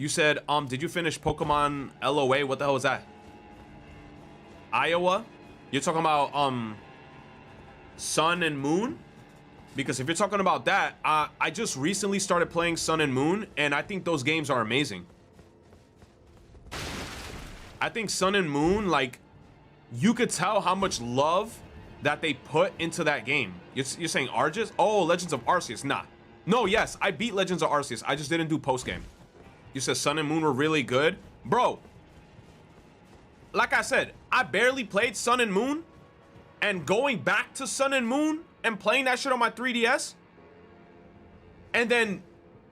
You said, did you finish Pokemon LOA? What the hell was that? Iowa? You're talking about, Sun and Moon? Because if you're talking about that, I just recently started playing Sun and Moon, and I think those games are amazing. I think Sun and Moon, like, you could tell how much love that they put into that game. You're saying Arceus? Oh, Legends of Arceus. Nah. No, yes, I beat Legends of Arceus. I just didn't do post-game. You said Sun and Moon were really good? Bro, like I said, I barely played Sun and Moon, and going back to Sun and Moon and playing that shit on my 3DS, and then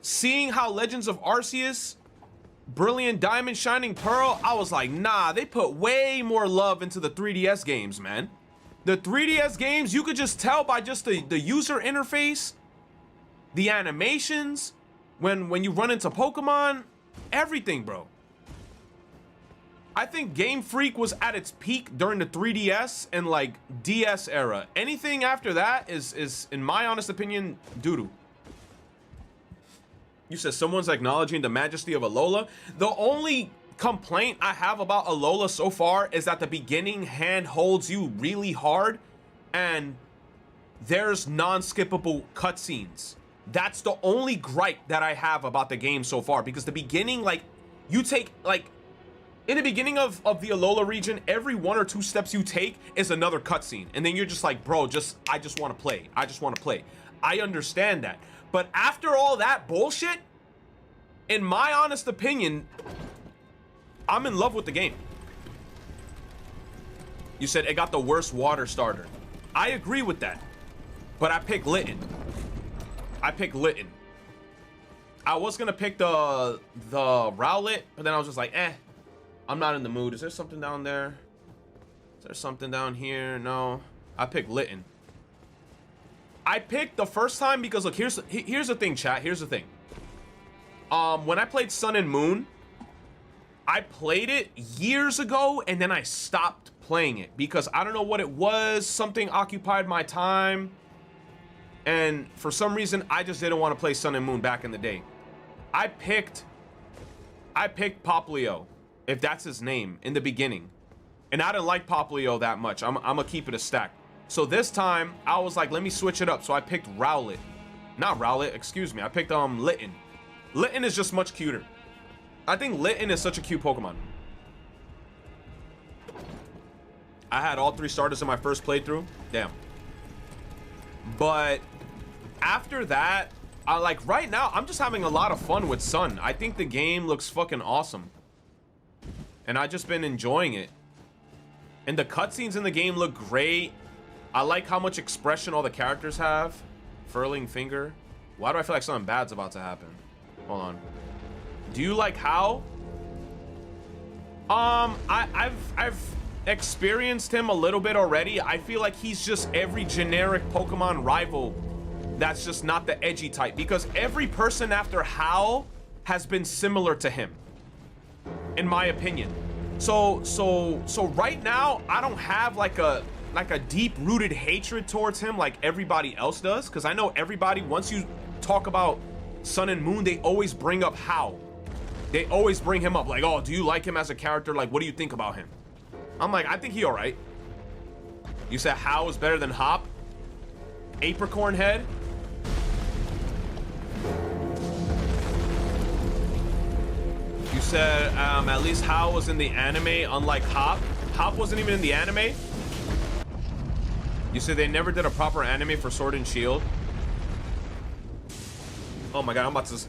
seeing how Legends of Arceus, Brilliant Diamond, Shining Pearl, I was like, nah, they put way more love into the 3DS games, man. The 3DS games, you could just tell by just the user interface, the animations, when you run into Pokemon, everything, bro. I think Game Freak was at its peak during the 3DS and like DS era. Anything after that is in my honest opinion, doo-doo. You said someone's acknowledging the majesty of Alola. The only complaint I have about Alola so far is that the beginning hand holds you really hard and there's non-skippable cutscenes. That's the only gripe that I have about the game so far, because the beginning, like, you take, like, in the beginning of the Alola region, every 1 or 2 steps you take is another cutscene. And then you're just like, bro, I just want to play. I just want to play. I understand that. But after all that bullshit, in my honest opinion, I'm in love with the game. You said it got the worst water starter. I agree with that. But I picked Litten. I picked Litten. I was gonna pick the Rowlet, but then I was just like, I'm not in the mood. Is there something down there? Is there something down here? No. I picked Litten. I picked the first time because, look, here's the thing, chat. Here's the thing. When I played Sun and Moon, I played it years ago and then I stopped playing it because I don't know what it was. Something occupied my time. And for some reason, I just didn't want to play Sun and Moon back in the day. I picked Poplio, if that's his name, in the beginning. And I didn't like Poplio that much. I'm gonna keep it a stack. So this time, I was like, let me switch it up. So I picked Rowlet. Not Rowlet, excuse me. I picked Litten. Litten is just much cuter. I think Litten is such a cute Pokemon. I had all 3 starters in my first playthrough. Damn. But after that, like right now, I'm just having a lot of fun with Sun. I think the game looks fucking awesome. And I've just been enjoying it. And the cutscenes in the game look great. I like how much expression all the characters have. Furling finger. Why do I feel like something bad's about to happen? Hold on. Do you like how? I've experienced him a little bit already. I feel like he's just every generic Pokemon rival that's just not the edgy type, because every person after Hal has been similar to him, in my opinion. So right now, I don't have like a deep-rooted hatred towards him like everybody else does, because I know everybody, once you talk about Sun and Moon, they always bring up Hal. They always bring him up, like, oh, do you like him as a character? Like, what do you think about him? I'm like, I think he all right. You said Hal is better than Hop? Apricorn head? You said at least Hal was in the anime, unlike Hop. Hop wasn't even in the anime. You said they never did a proper anime for Sword and Shield. Oh my god, I'm about to...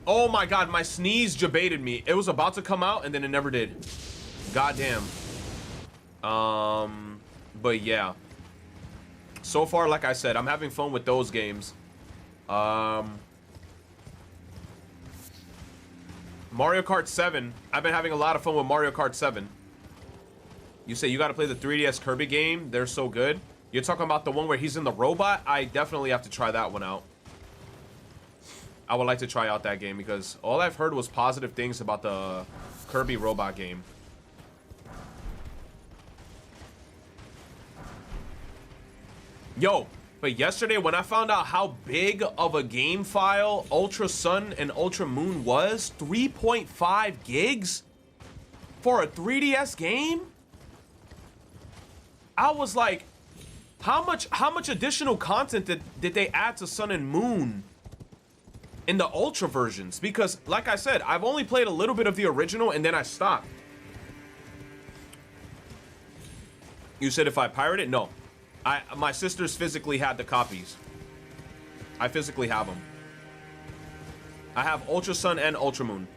Oh my god, my sneeze jebaited me. It was about to come out and then it never did. Goddamn. But yeah. So far, like I said, I'm having fun with those games. Mario Kart 7. I've been having a lot of fun with Mario Kart 7. You say you got to play the 3DS Kirby game. They're so good. You're talking about the one where he's in the robot? I definitely have to try that one out. I would like to try out that game because all I've heard was positive things about the Kirby robot game. Yo, But yesterday, when I found out how big of a game file Ultra Sun and Ultra Moon was, 3.5 gigs for a 3DS game, I was like, how much additional content did they add to Sun and Moon in the Ultra versions? Because, like I said, I've only played a little bit of the original and then I stopped. You said if I pirate it? No. My sisters physically had the copies. I physically have them. I have Ultra Sun and Ultra Moon.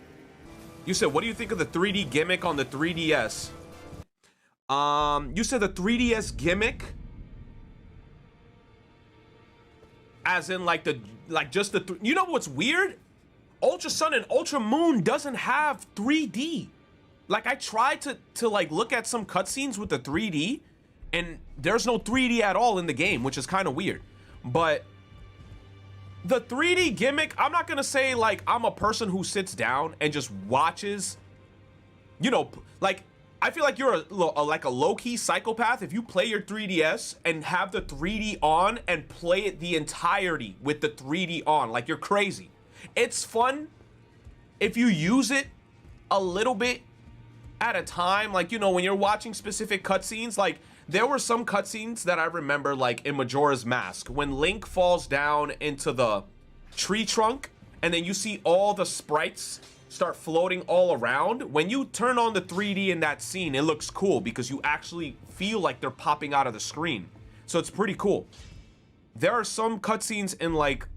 You said, what do you think of the 3D gimmick on the 3DS? You said the 3DS gimmick? As in just the, you know what's weird? Ultra Sun and Ultra Moon doesn't have 3D. Like, I tried to like look at some cutscenes with the 3D, and there's no 3D at all in the game, which is kind of weird. But the 3D gimmick, I'm not gonna say like I'm a person who sits down and just watches, you know, like, I feel like you're like a low-key psychopath if you play your 3DS and have the 3D on and play it the entirety with the 3D on. Like, you're crazy. It's fun if you use it a little bit at a time. Like, you know, when you're watching specific cutscenes, like, there were some cutscenes that I remember, like in Majora's Mask, when Link falls down into the tree trunk and then you see all the sprites start floating all around. When you turn on the 3D in that scene, it looks cool because you actually feel like they're popping out of the screen. So it's pretty cool. There are some cutscenes in, like,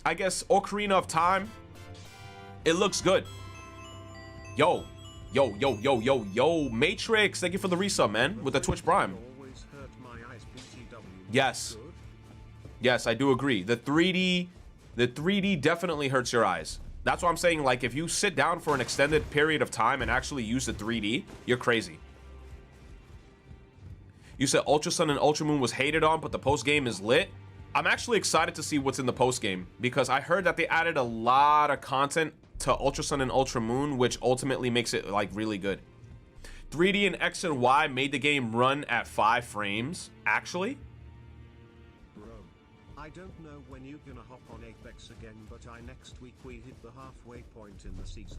I guess, Ocarina of Time. It looks good. Yo, Matrix, thank you for the resub, man, with the Twitch Prime. Yes. Yes, I do agree. The 3D definitely hurts your eyes. That's what I'm saying. Like, if you sit down for an extended period of time and actually use the 3D, you're crazy. You said Ultra Sun and Ultra Moon was hated on, but the post game is lit. I'm actually excited to see what's in the post game because I heard that they added a lot of content to Ultra Sun and Ultra Moon, which ultimately makes it like really good. 3D and X and Y made the game run at 5 frames, actually. Bro, I don't know when you're gonna hop on Apex again, but next week we hit the halfway point in the season.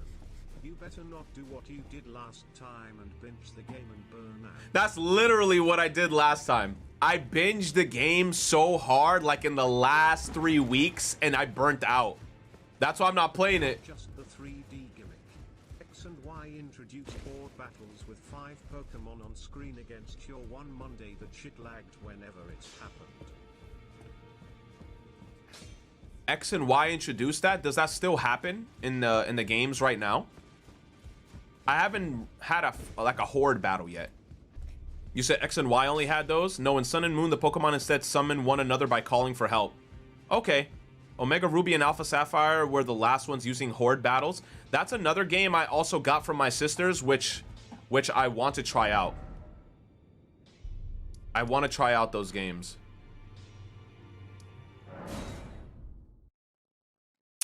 You better not do what you did last time and binge the game and burn out. That's literally what I did last time. I binged the game so hard, like in the last 3 weeks, and I burnt out. That's why I'm not playing it. Just the 3D gimmick. X and Y introduced board battles with 5 Pokemon on screen against your one Monday. That shit lagged whenever it's happened. X and Y introduced that? Does that still happen in the games right now? I haven't had a horde battle yet. You said X and Y only had those? No, in Sun and Moon, the Pokemon instead summon one another by calling for help. Okay. Omega Ruby and Alpha Sapphire were the last ones using horde battles. That's another game I also got from my sisters, which I want to try out. I want to try out those games.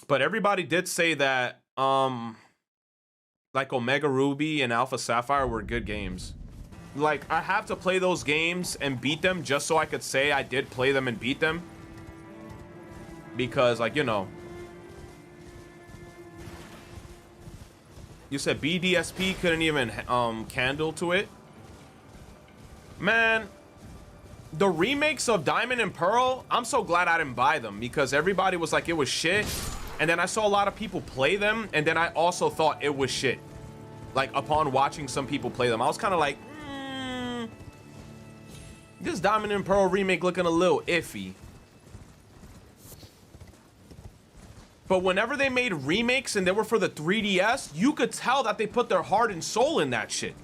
But everybody did say that like Omega Ruby and Alpha Sapphire were good games. Like, I have to play those games and beat them just so I could say I did play them and beat them. Because, like, you know. You said BDSP couldn't even candle to it. Man, the remakes of Diamond and Pearl, I'm so glad I didn't buy them because everybody was like it was shit. And then I saw a lot of people play them, and then I also thought it was shit. Like, upon watching some people play them, I was kind of like, this Diamond and Pearl remake looking a little iffy. But whenever they made remakes and they were for the 3DS, you could tell that they put their heart and soul in that shit.